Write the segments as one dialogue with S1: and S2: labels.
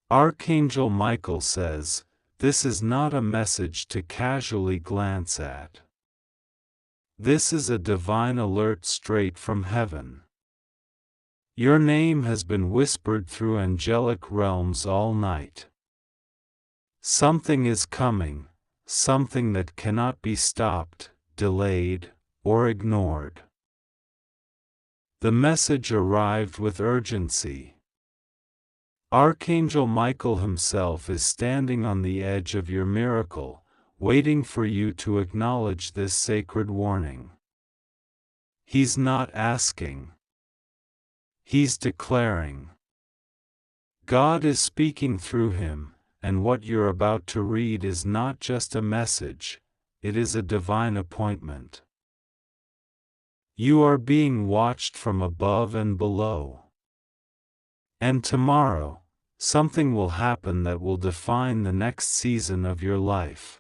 S1: Archangel Michael says, this is not a message to casually glance at. This is a divine alert straight from heaven. Your name has been whispered through angelic realms all night. Something is coming, something that cannot be stopped, delayed, or ignored. The message arrived with urgency. Archangel Michael himself is standing on the edge of your miracle, waiting for you to acknowledge this sacred warning. He's not asking. He's declaring. God is speaking through him, and what you're about to read is not just a message, it is a divine appointment. You are being watched from above and below. And tomorrow, something will happen that will define the next season of your life.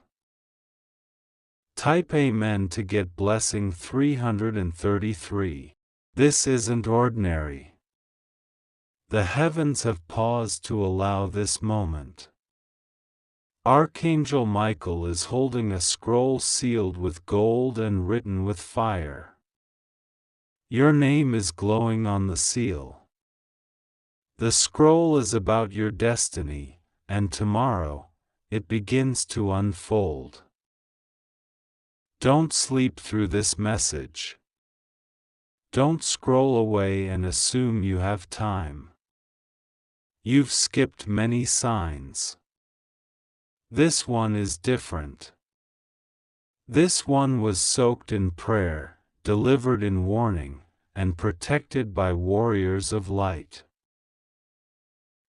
S1: Type Amen to get blessing 333. This isn't ordinary. The heavens have paused to allow this moment. Archangel Michael is holding a scroll sealed with gold and written with fire. Your name is glowing on the seal. The scroll is about your destiny, and tomorrow, it begins to unfold. Don't sleep through this message. Don't scroll away and assume you have time. You've skipped many signs. This one is different. This one was soaked in prayer, delivered in warning, and protected by warriors of light.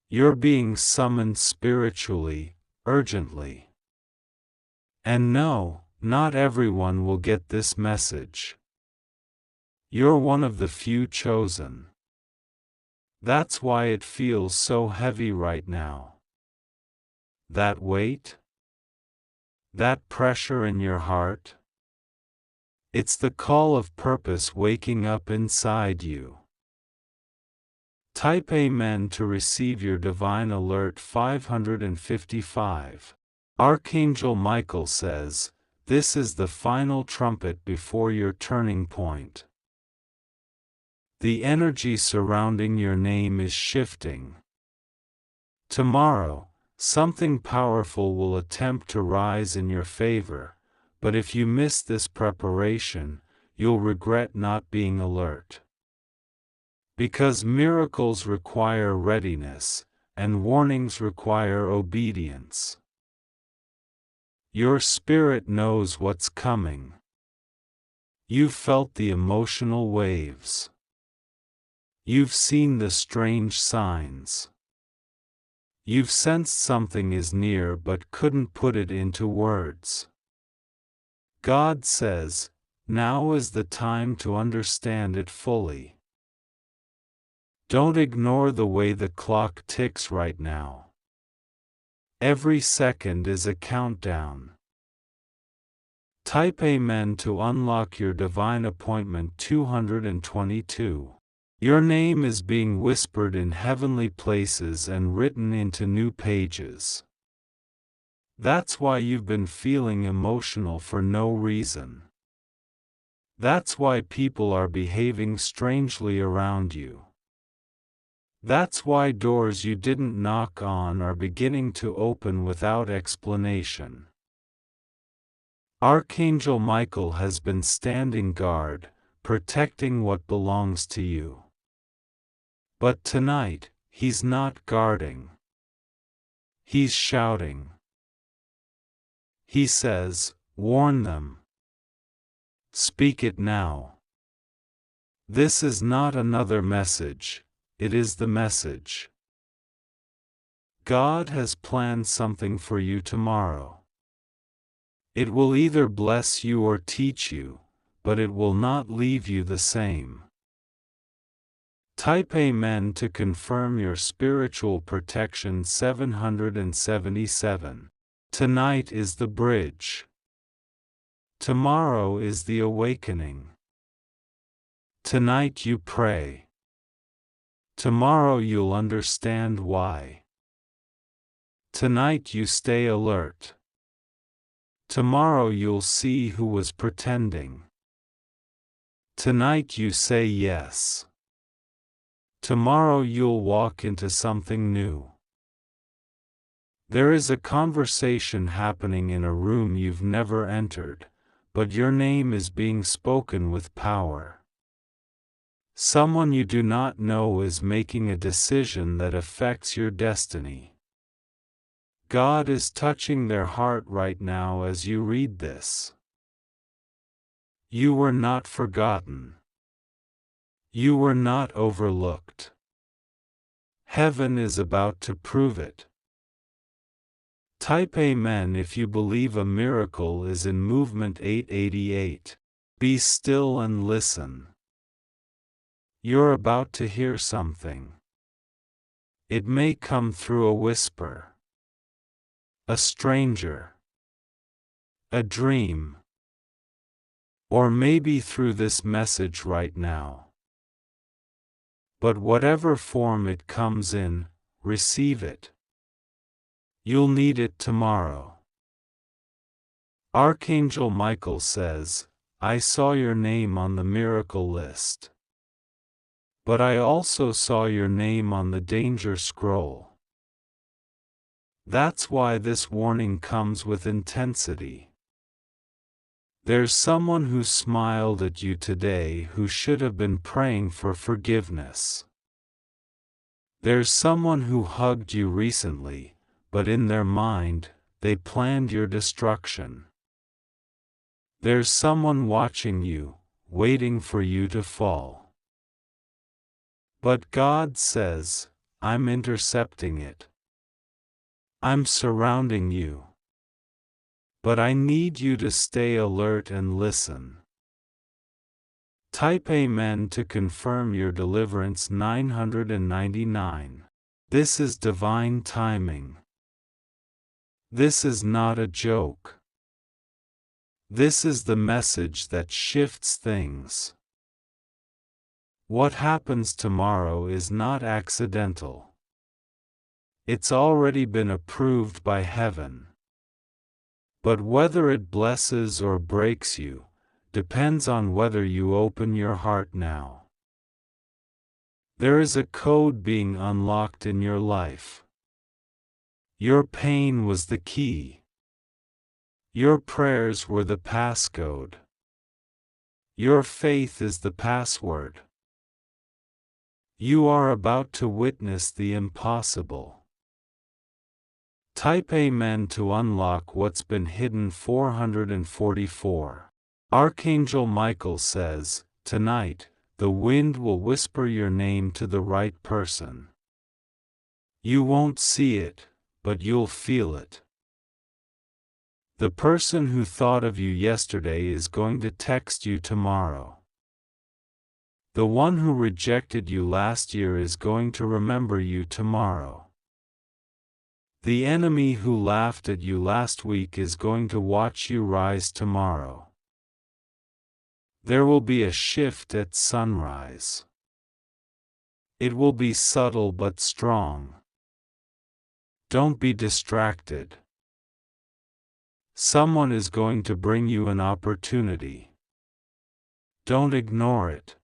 S1: You're being summoned spiritually, urgently. And no, not everyone will get this message. You're one of the few chosen. That's why it feels so heavy right now. That weight? That pressure in your heart? It's the call of purpose waking up inside you. Type Amen to receive your divine alert 555. Archangel Michael says, this is the final trumpet before your turning point. The energy surrounding your name is shifting. Tomorrow, something powerful will attempt to rise in your favor, but if you miss this preparation, you'll regret not being alert. Because miracles require readiness, and warnings require obedience. Your spirit knows what's coming. You've felt the emotional waves. You've seen the strange signs. You've sensed something is near but couldn't put it into words. God says, now is the time to understand it fully. Don't ignore the way the clock ticks right now. Every second is a countdown. Type Amen to unlock your divine appointment 222. Your name is being whispered in heavenly places and written into new pages. That's why you've been feeling emotional for no reason. That's why people are behaving strangely around you. That's why doors you didn't knock on are beginning to open without explanation. Archangel Michael has been standing guard, protecting what belongs to you. But tonight, he's not guarding. He's shouting. He says, warn them. Speak it now. This is not another message. It is the message. God has planned something for you tomorrow. It will either bless you or teach you, but it will not leave you the same. Type Amen to confirm your spiritual protection 777. Tonight is the bridge. Tomorrow is the awakening. Tonight you pray. Tomorrow you'll understand why. Tonight you stay alert. Tomorrow you'll see who was pretending. Tonight you say yes. Tomorrow you'll walk into something new. There is a conversation happening in a room you've never entered, but your name is being spoken with power. Someone you do not know is making a decision that affects your destiny. God is touching their heart right now as you read this. You were not forgotten. You were not overlooked. Heaven is about to prove it. Type Amen if you believe a miracle is in movement 888. Be still and listen. You're about to hear something. It may come through a whisper, a stranger, a dream, or maybe through this message right now. But whatever form it comes in, receive it. You'll need it tomorrow. Archangel Michael says, I saw your name on the miracle list. But I also saw your name on the danger scroll. That's why this warning comes with intensity. There's someone who smiled at you today who should have been praying for forgiveness. There's someone who hugged you recently, but in their mind, they planned your destruction. There's someone watching you, waiting for you to fall. But God says, I'm intercepting it. I'm surrounding you. But I need you to stay alert and listen. Type Amen to confirm your deliverance 999. This is divine timing. This is not a joke. This is the message that shifts things. What happens tomorrow is not accidental. It's already been approved by heaven. But whether it blesses or breaks you, depends on whether you open your heart now. There is a code being unlocked in your life. Your pain was the key. Your prayers were the passcode. Your faith is the password. You are about to witness the impossible. Type Amen to unlock what's been hidden 444. Archangel Michael says, tonight, the wind will whisper your name to the right person. You won't see it, but you'll feel it. The person who thought of you yesterday is going to text you tomorrow. The one who rejected you last year is going to remember you tomorrow. The enemy who laughed at you last week is going to watch you rise tomorrow. There will be a shift at sunrise. It will be subtle but strong. Don't be distracted. Someone is going to bring you an opportunity. Don't ignore it.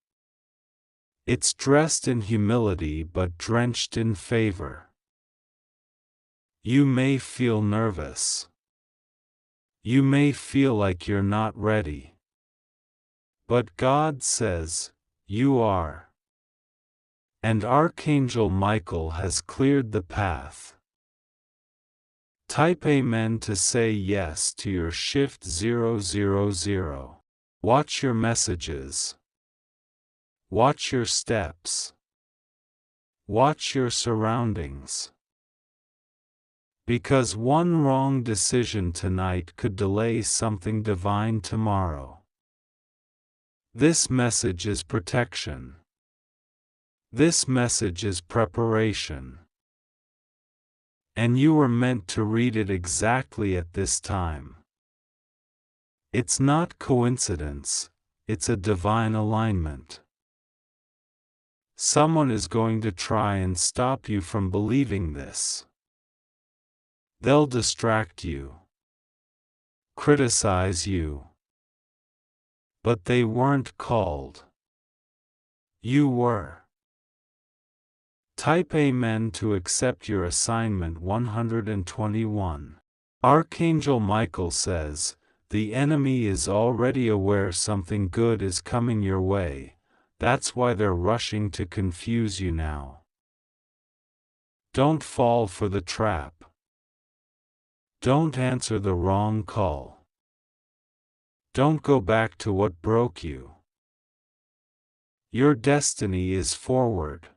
S1: It's dressed in humility but drenched in favor. You may feel nervous. You may feel like you're not ready. But God says, you are. And Archangel Michael has cleared the path. Type Amen to say yes to your shift 000. Watch your messages. Watch your steps. Watch your surroundings. Because one wrong decision tonight could delay something divine tomorrow. This message is protection. This message is preparation. And you were meant to read it exactly at this time. It's not coincidence, it's a divine alignment. Someone is going to try and stop you from believing this. They'll distract you, criticize you. But they weren't called. You were. Type Amen to accept your assignment 121. Archangel Michael says, the enemy is already aware something good is coming your way. That's why they're rushing to confuse you now. Don't fall for the trap. Don't answer the wrong call. Don't go back to what broke you. Your destiny is forward.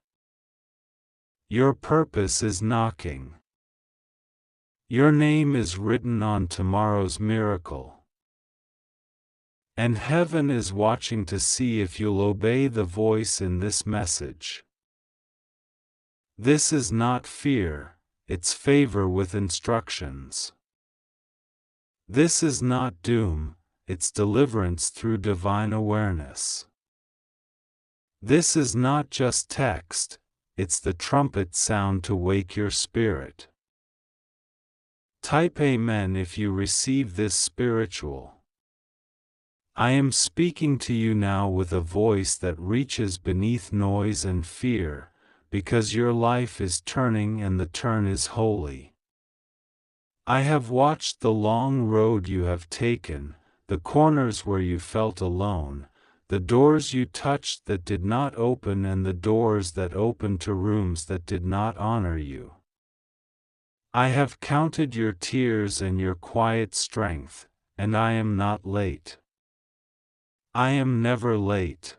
S1: Your purpose is knocking. Your name is written on tomorrow's miracle. And heaven is watching to see if you'll obey the voice in this message. This is not fear, it's favor with instructions. This is not doom, it's deliverance through divine awareness. This is not just text, it's the trumpet sound to wake your spirit. Type Amen if you receive this spiritual. I am speaking to you now with a voice that reaches beneath noise and fear, because your life is turning and the turn is holy. I have watched the long road you have taken, the corners where you felt alone, the doors you touched that did not open and the doors that opened to rooms that did not honor you. I have counted your tears and your quiet strength, and I am not late. I am never late.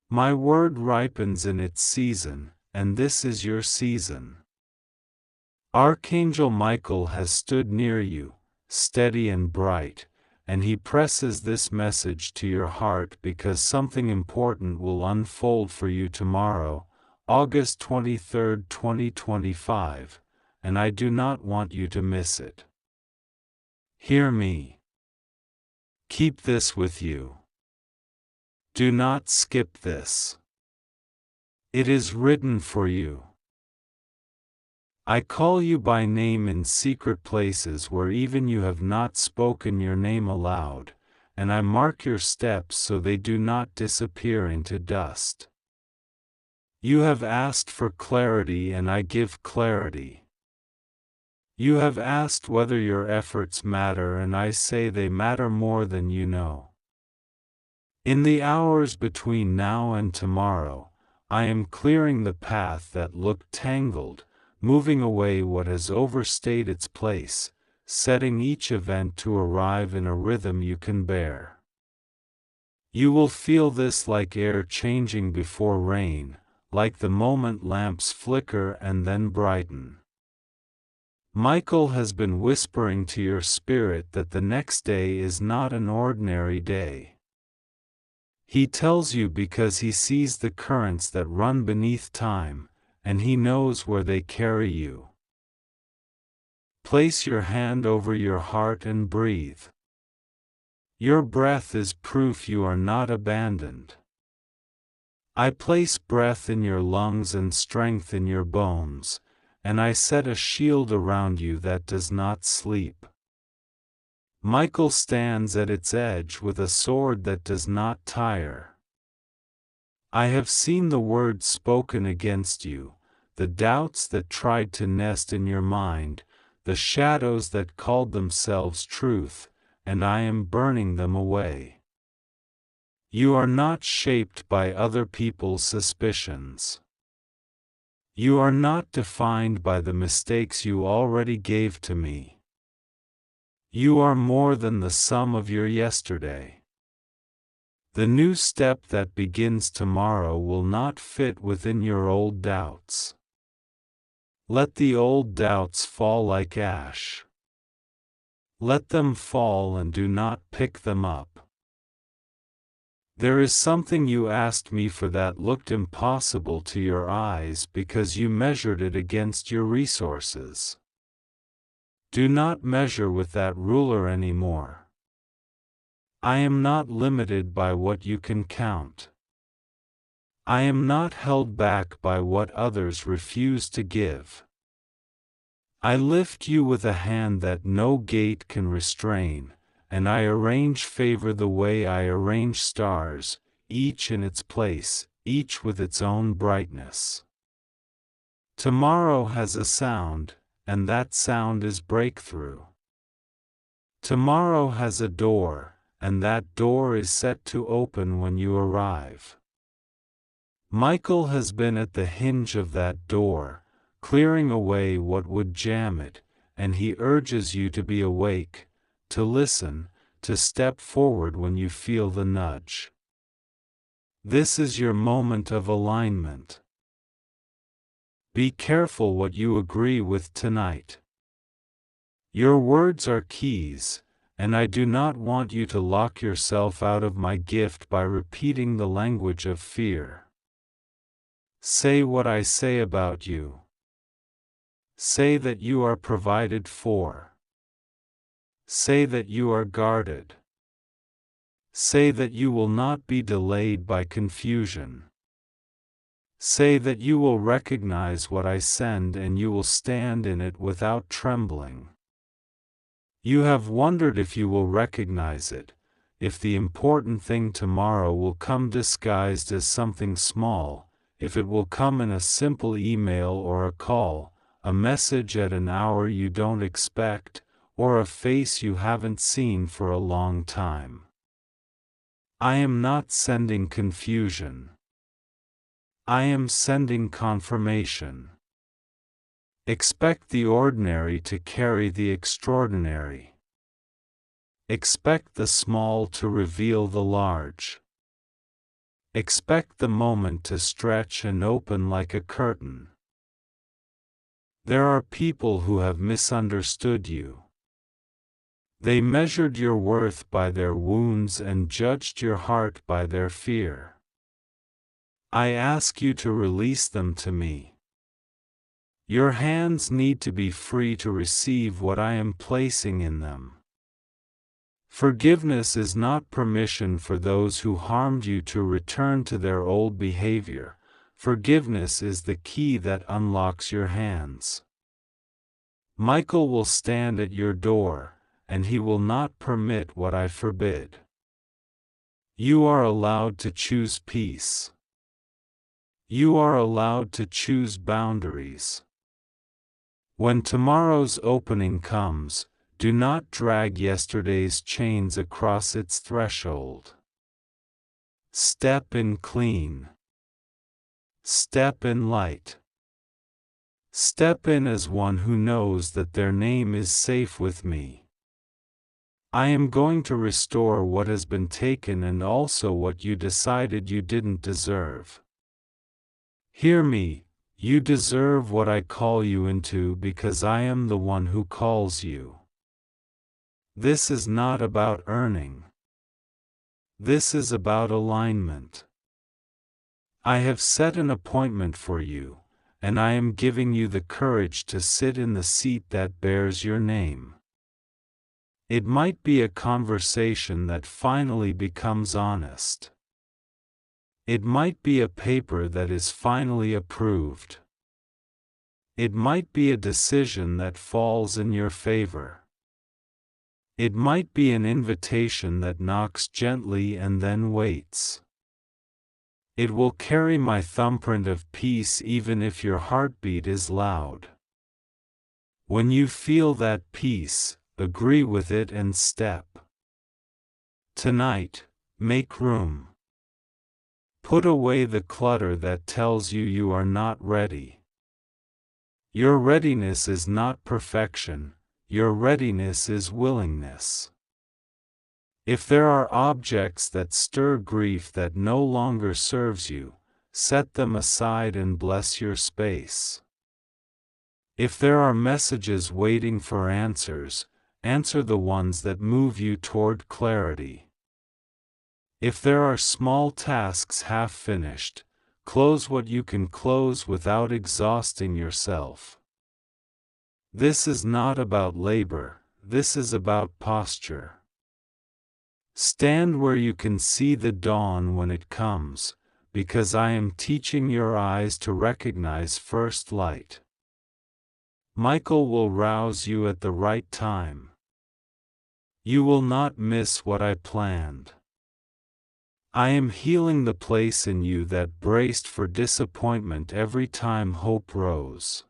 S1: My word ripens in its season, and this is your season. Archangel Michael has stood near you, steady and bright, and he presses this message to your heart because something important will unfold for you tomorrow, August 23, 2025, and I do not want you to miss it. Hear me. Keep this with you. Do not skip this. It is written for you. I call you by name in secret places where even you have not spoken your name aloud, and I mark your steps so they do not disappear into dust. You have asked for clarity and I give clarity. You have asked whether your efforts matter and I say they matter more than you know. In the hours between now and tomorrow, I am clearing the path that looked tangled, moving away what has overstayed its place, setting each event to arrive in a rhythm you can bear. You will feel this like air changing before rain, like the moment lamps flicker and then brighten. Michael has been whispering to your spirit that the next day is not an ordinary day. He tells you because he sees the currents that run beneath time, and he knows where they carry you. Place your hand over your heart and breathe. Your breath is proof you are not abandoned. I place breath in your lungs and strength in your bones, and I set a shield around you that does not sleep. Michael stands at its edge with a sword that does not tire. I have seen the words spoken against you, the doubts that tried to nest in your mind, the shadows that called themselves truth, and I am burning them away. You are not shaped by other people's suspicions. You are not defined by the mistakes you already gave to me. You are more than the sum of your yesterday. The new step that begins tomorrow will not fit within your old doubts. Let the old doubts fall like ash. Let them fall and do not pick them up. There is something you asked me for that looked impossible to your eyes because you measured it against your resources. Do not measure with that ruler anymore. I am not limited by what you can count. I am not held back by what others refuse to give. I lift you with a hand that no gate can restrain, and I arrange favor the way I arrange stars, each in its place, each with its own brightness. Tomorrow has a sound, and that sound is breakthrough. Tomorrow has a door, and that door is set to open when you arrive. Michael has been at the hinge of that door, clearing away what would jam it, and he urges you to be awake, to listen, to step forward when you feel the nudge. This is your moment of alignment. Be careful what you agree with tonight. Your words are keys, and I do not want you to lock yourself out of my gift by repeating the language of fear. Say what I say about you. Say that you are provided for. Say that you are guarded. Say that you will not be delayed by confusion. Say that you will recognize what I send and you will stand in it without trembling. You have wondered if you will recognize it, if the important thing tomorrow will come disguised as something small, if it will come in a simple email or a call, a message at an hour you don't expect, or a face you haven't seen for a long time. I am not sending confusion. I am sending confirmation. Expect the ordinary to carry the extraordinary. Expect the small to reveal the large. Expect the moment to stretch and open like a curtain. There are people who have misunderstood you. They measured your worth by their wounds and judged your heart by their fear. I ask you to release them to me. Your hands need to be free to receive what I am placing in them. Forgiveness is not permission for those who harmed you to return to their old behavior. Forgiveness is the key that unlocks your hands. Michael will stand at your door, and he will not permit what I forbid. You are allowed to choose peace. You are allowed to choose boundaries. When tomorrow's opening comes, do not drag yesterday's chains across its threshold. Step in clean. Step in light. Step in as one who knows that their name is safe with me. I am going to restore what has been taken and also what you decided you didn't deserve. Hear me, you deserve what I call you into because I am the one who calls you. This is not about earning. This is about alignment. I have set an appointment for you, and I am giving you the courage to sit in the seat that bears your name. It might be a conversation that finally becomes honest. It might be a paper that is finally approved. It might be a decision that falls in your favor. It might be an invitation that knocks gently and then waits. It will carry my thumbprint of peace even if your heartbeat is loud. When you feel that peace, agree with it and step. Tonight, make room. Put away the clutter that tells you you are not ready. Your readiness is not perfection, your readiness is willingness. If there are objects that stir grief that no longer serves you, set them aside and bless your space. If there are messages waiting for answers, answer the ones that move you toward clarity. If there are small tasks half finished, close what you can close without exhausting yourself. This is not about labor, this is about posture. Stand where you can see the dawn when it comes, because I am teaching your eyes to recognize first light. Michael will rouse you at the right time. You will not miss what I planned. I am healing the place in you that braced for disappointment every time hope rose.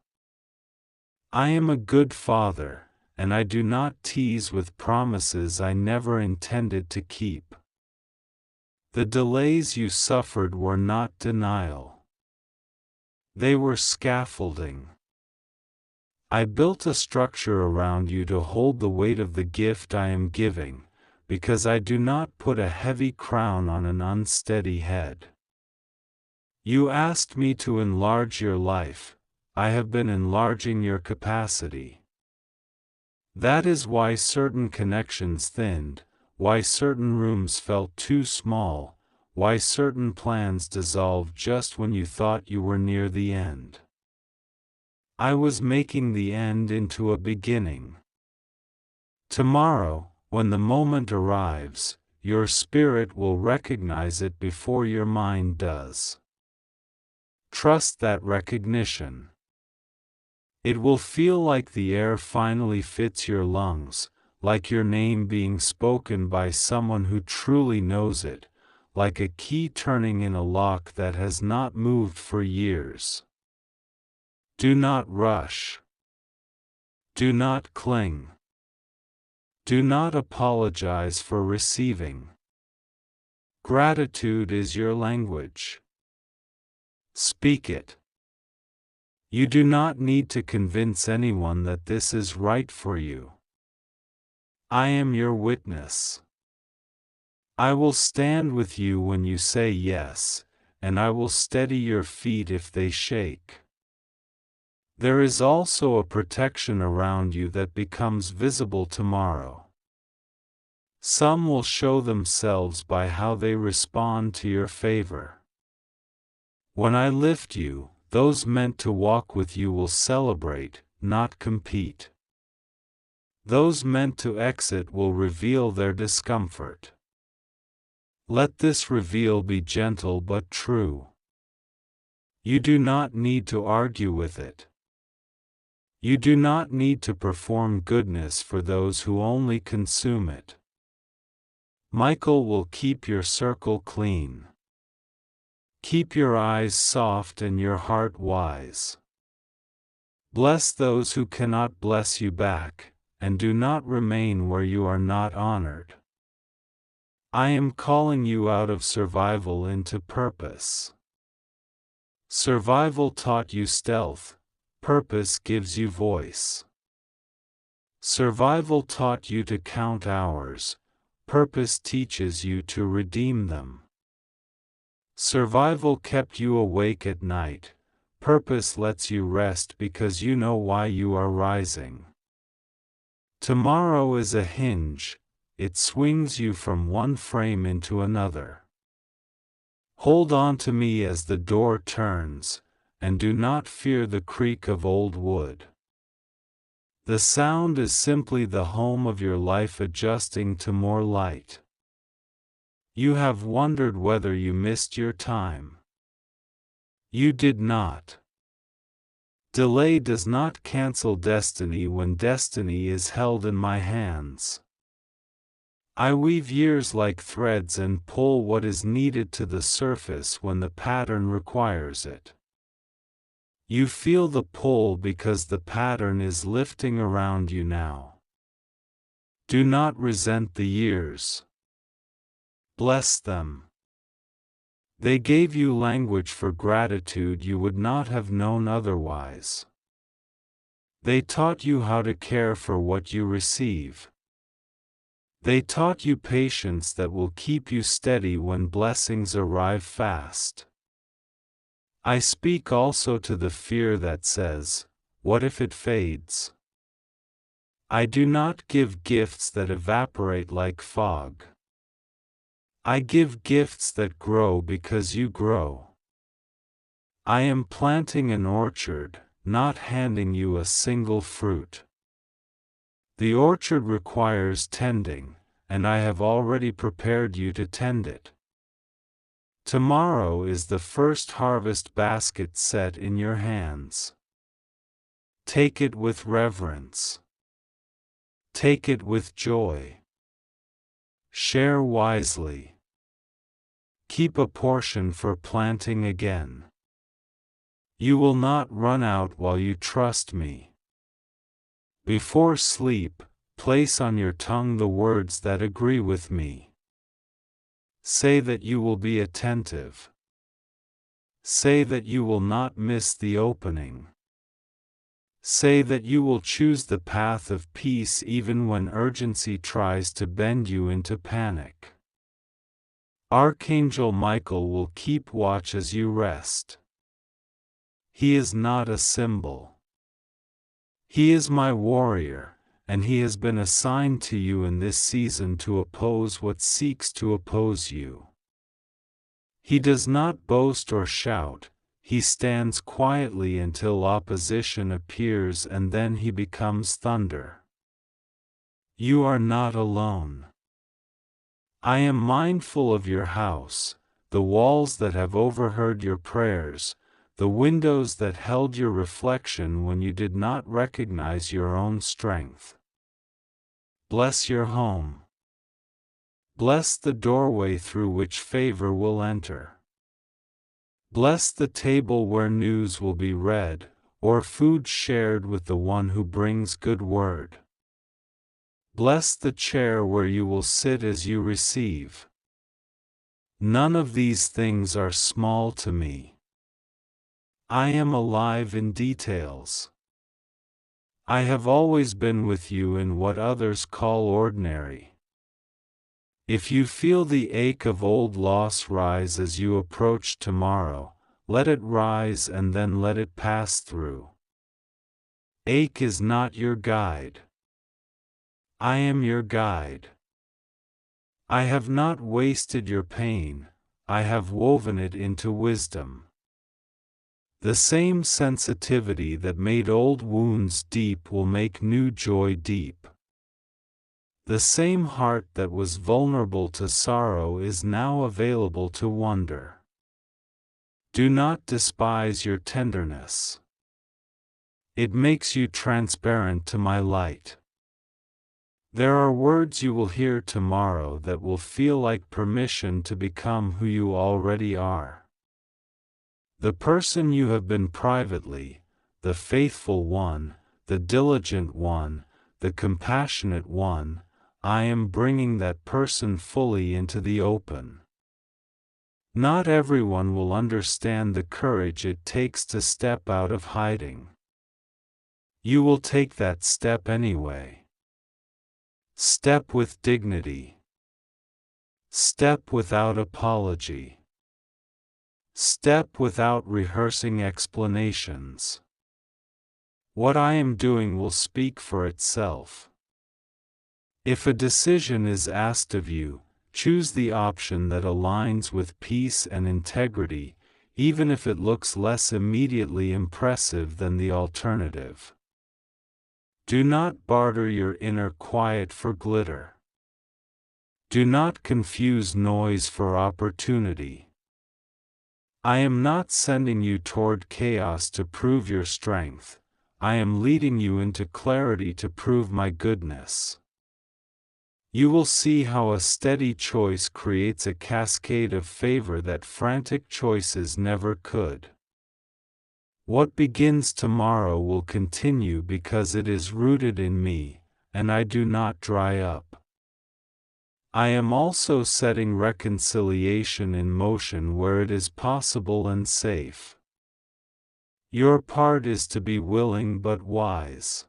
S1: I am a good father, and I do not tease with promises I never intended to keep. The delays you suffered were not denial. They were scaffolding. I built a structure around you to hold the weight of the gift I am giving, because I do not put a heavy crown on an unsteady head. You asked me to enlarge your life. I have been enlarging your capacity. That is why certain connections thinned, why certain rooms felt too small, why certain plans dissolved just when you thought you were near the end. I was making the end into a beginning. Tomorrow, when the moment arrives, your spirit will recognize it before your mind does. Trust that recognition. It will feel like the air finally fits your lungs, like your name being spoken by someone who truly knows it, like a key turning in a lock that has not moved for years. Do not rush. Do not cling. Do not apologize for receiving. Gratitude is your language. Speak it. You do not need to convince anyone that this is right for you. I am your witness. I will stand with you when you say yes, and I will steady your feet if they shake. There is also a protection around you that becomes visible tomorrow. Some will show themselves by how they respond to your favor. When I lift you, those meant to walk with you will celebrate, not compete. Those meant to exit will reveal their discomfort. Let this reveal be gentle but true. You do not need to argue with it. You do not need to perform goodness for those who only consume it. Michael will keep your circle clean. Keep your eyes soft and your heart wise. Bless those who cannot bless you back, and do not remain where you are not honored. I am calling you out of survival into purpose. Survival taught you stealth. Purpose gives you voice. Survival taught you to count hours. Purpose teaches you to redeem them. Survival kept you awake at night. Purpose lets you rest because you know why you are rising. Tomorrow is a hinge. It swings you from one frame into another. Hold on to me as the door turns, and do not fear the creak of old wood. The sound is simply the home of your life adjusting to more light. You have wondered whether you missed your time. You did not. Delay does not cancel destiny when destiny is held in my hands. I weave years like threads and pull what is needed to the surface when the pattern requires it. You feel the pull because the pattern is lifting around you now. Do not resent the years. Bless them. They gave you language for gratitude you would not have known otherwise. They taught you how to care for what you receive. They taught you patience that will keep you steady when blessings arrive fast. I speak also to the fear that says, "What if it fades?" I do not give gifts that evaporate like fog. I give gifts that grow because you grow. I am planting an orchard, not handing you a single fruit. The orchard requires tending, and I have already prepared you to tend it. Tomorrow is the first harvest basket set in your hands. Take it with reverence. Take it with joy. Share wisely. Keep a portion for planting again. You will not run out while you trust me. Before sleep, place on your tongue the words that agree with me. Say that you will be attentive. Say that you will not miss the opening. Say that you will choose the path of peace even when urgency tries to bend you into panic. Archangel Michael will keep watch as you rest. He is not a symbol. He is my warrior, and he has been assigned to you in this season to oppose what seeks to oppose you. He does not boast or shout. He stands quietly until opposition appears, and then he becomes thunder. You are not alone. I am mindful of your house, the walls that have overheard your prayers, the windows that held your reflection when you did not recognize your own strength. Bless your home. Bless the doorway through which favor will enter. Bless the table where news will be read, or food shared with the one who brings good word. Bless the chair where you will sit as you receive. None of these things are small to me. I am alive in details. I have always been with you in what others call ordinary. If you feel the ache of old loss rise as you approach tomorrow, let it rise and then let it pass through. Ache is not your guide. I am your guide. I have not wasted your pain, I have woven it into wisdom. The same sensitivity that made old wounds deep will make new joy deep. The same heart that was vulnerable to sorrow is now available to wonder. Do not despise your tenderness. It makes you transparent to my light. There are words you will hear tomorrow that will feel like permission to become who you already are. The person you have been privately, the faithful one, the diligent one, the compassionate one, I am bringing that person fully into the open. Not everyone will understand the courage it takes to step out of hiding. You will take that step anyway. Step with dignity. Step without apology. Step without rehearsing explanations. What I am doing will speak for itself. If a decision is asked of you, choose the option that aligns with peace and integrity, even if it looks less immediately impressive than the alternative. Do not barter your inner quiet for glitter. Do not confuse noise for opportunity. I am not sending you toward chaos to prove your strength. I am leading you into clarity to prove my goodness. You will see how a steady choice creates a cascade of favor that frantic choices never could. What begins tomorrow will continue because it is rooted in me, and I do not dry up. I am also setting reconciliation in motion where it is possible and safe. Your part is to be willing but wise.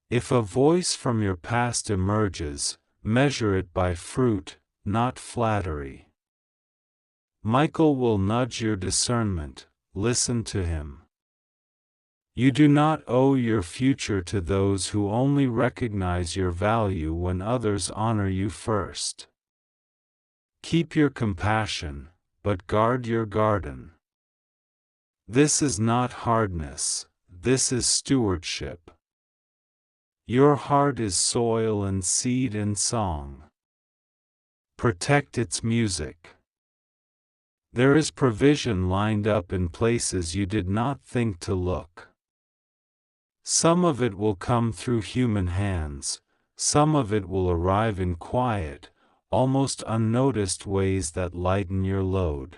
S1: If a voice from your past emerges, measure it by fruit, not flattery. Michael will nudge your discernment, listen to him. You do not owe your future to those who only recognize your value when others honor you first. Keep your compassion, but guard your garden. This is not hardness, this is stewardship. Your heart is soil and seed and song. Protect its music. There is provision lined up in places you did not think to look. Some of it will come through human hands, some of it will arrive in quiet, almost unnoticed ways that lighten your load.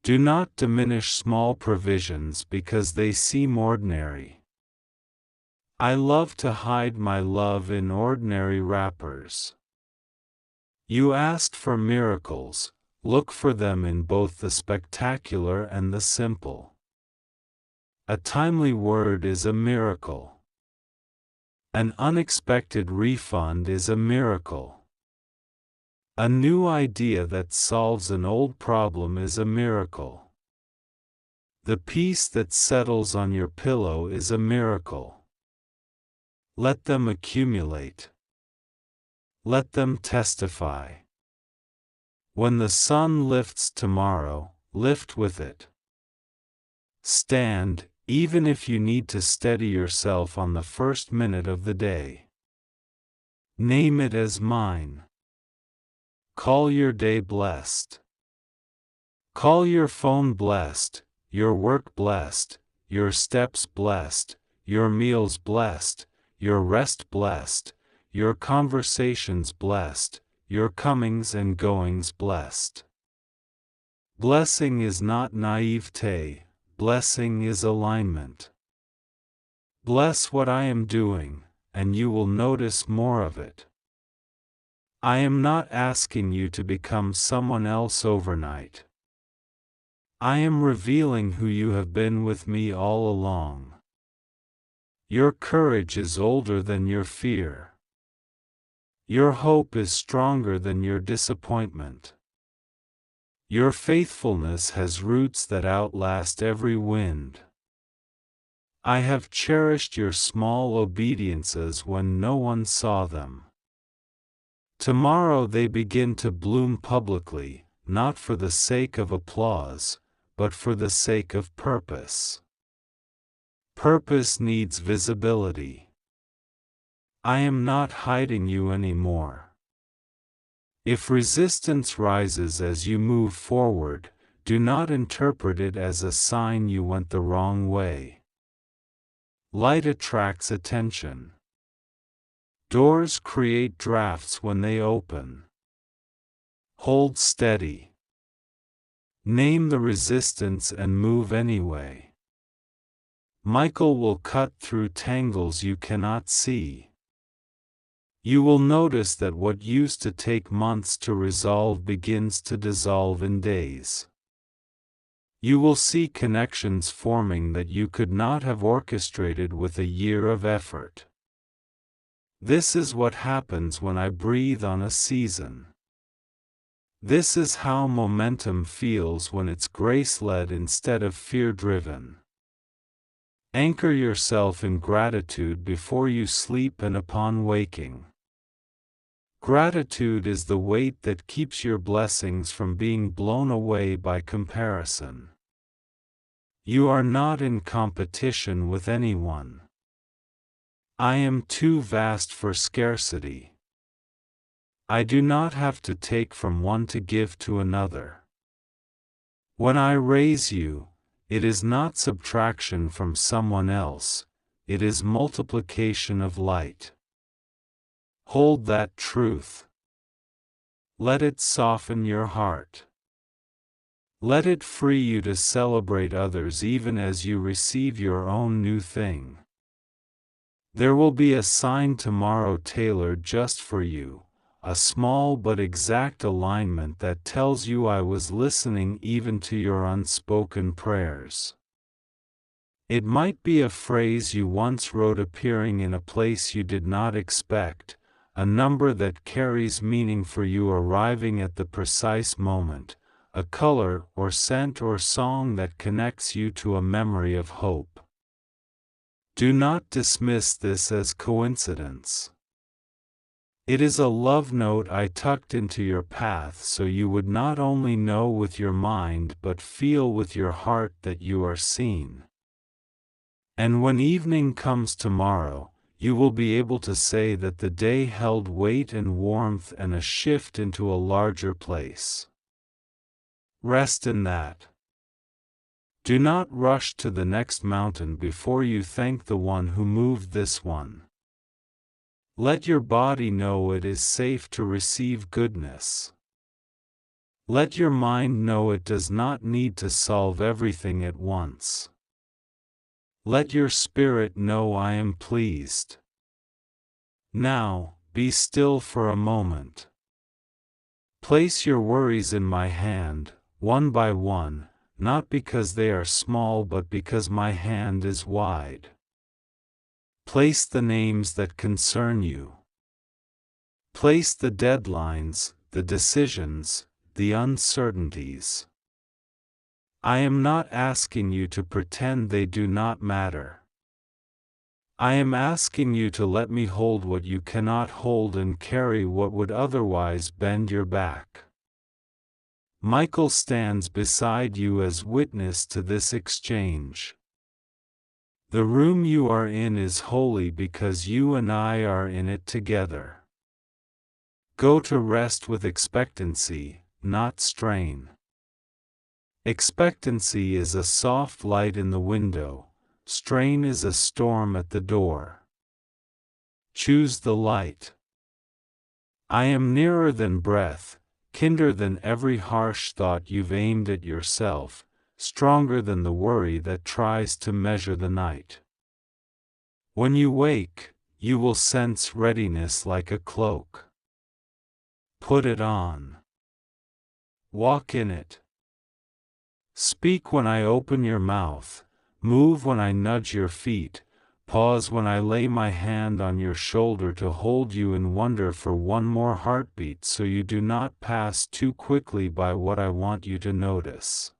S1: Do not diminish small provisions because they seem ordinary. I love to hide my love in ordinary wrappers. You asked for miracles, look for them in both the spectacular and the simple. A timely word is a miracle. An unexpected refund is a miracle. A new idea that solves an old problem is a miracle. The peace that settles on your pillow is a miracle. Let them accumulate. Let them testify. When the sun lifts tomorrow, lift with it. Stand, even if you need to steady yourself on the first minute of the day. Name it as mine. Call your day blessed. Call your phone blessed, your work blessed, your steps blessed, your meals blessed, your rest blessed, your conversations blessed, your comings and goings blessed. Blessing is not naivete, blessing is alignment. Bless what I am doing, and you will notice more of it. I am not asking you to become someone else overnight. I am revealing who you have been with me all along. Your courage is older than your fear. Your hope is stronger than your disappointment. Your faithfulness has roots that outlast every wind. I have cherished your small obediences when no one saw them. Tomorrow they begin to bloom publicly, not for the sake of applause, but for the sake of purpose. Purpose needs visibility. I am not hiding you anymore. If resistance rises as you move forward, do not interpret it as a sign you went the wrong way. Light attracts attention. Doors create drafts when they open. Hold steady. Name the resistance and move anyway. Michael will cut through tangles you cannot see. You will notice that what used to take months to resolve begins to dissolve in days. You will see connections forming that you could not have orchestrated with a year of effort. This is what happens when I breathe on a season. This is how momentum feels when it's grace-led instead of fear-driven. Anchor yourself in gratitude before you sleep and upon waking. Gratitude is the weight that keeps your blessings from being blown away by comparison. You are not in competition with anyone. I am too vast for scarcity. I do not have to take from one to give to another. When I raise you, it is not subtraction from someone else, it is multiplication of light. Hold that truth. Let it soften your heart. Let it free you to celebrate others even as you receive your own new thing. There will be a sign tomorrow tailored just for you, a small but exact alignment that tells you I was listening even to your unspoken prayers. It might be a phrase you once wrote appearing in a place you did not expect, a number that carries meaning for you arriving at the precise moment, a color or scent or song that connects you to a memory of hope. Do not dismiss this as coincidence. It is a love note I tucked into your path so you would not only know with your mind but feel with your heart that you are seen. And when evening comes tomorrow, you will be able to say that the day held weight and warmth and a shift into a larger place. Rest in that. Do not rush to the next mountain before you thank the one who moved this one. Let your body know it is safe to receive goodness. Let your mind know it does not need to solve everything at once. Let your spirit know I am pleased. Now, be still for a moment. Place your worries in my hand, one by one, not because they are small but because my hand is wide. Place the names that concern you. Place the deadlines, the decisions, the uncertainties. I am not asking you to pretend they do not matter. I am asking you to let me hold what you cannot hold and carry what would otherwise bend your back. Michael stands beside you as witness to this exchange. The room you are in is holy because you and I are in it together. Go to rest with expectancy, not strain. Expectancy is a soft light in the window, strain is a storm at the door. Choose the light. I am nearer than breath, kinder than every harsh thought you've aimed at yourself, stronger than the worry that tries to measure the night. When you wake, you will sense readiness like a cloak. Put it on. Walk in it. Speak when I open your mouth, move when I nudge your feet, pause when I lay my hand on your shoulder to hold you in wonder for one more heartbeat so you do not pass too quickly by what I want you to notice.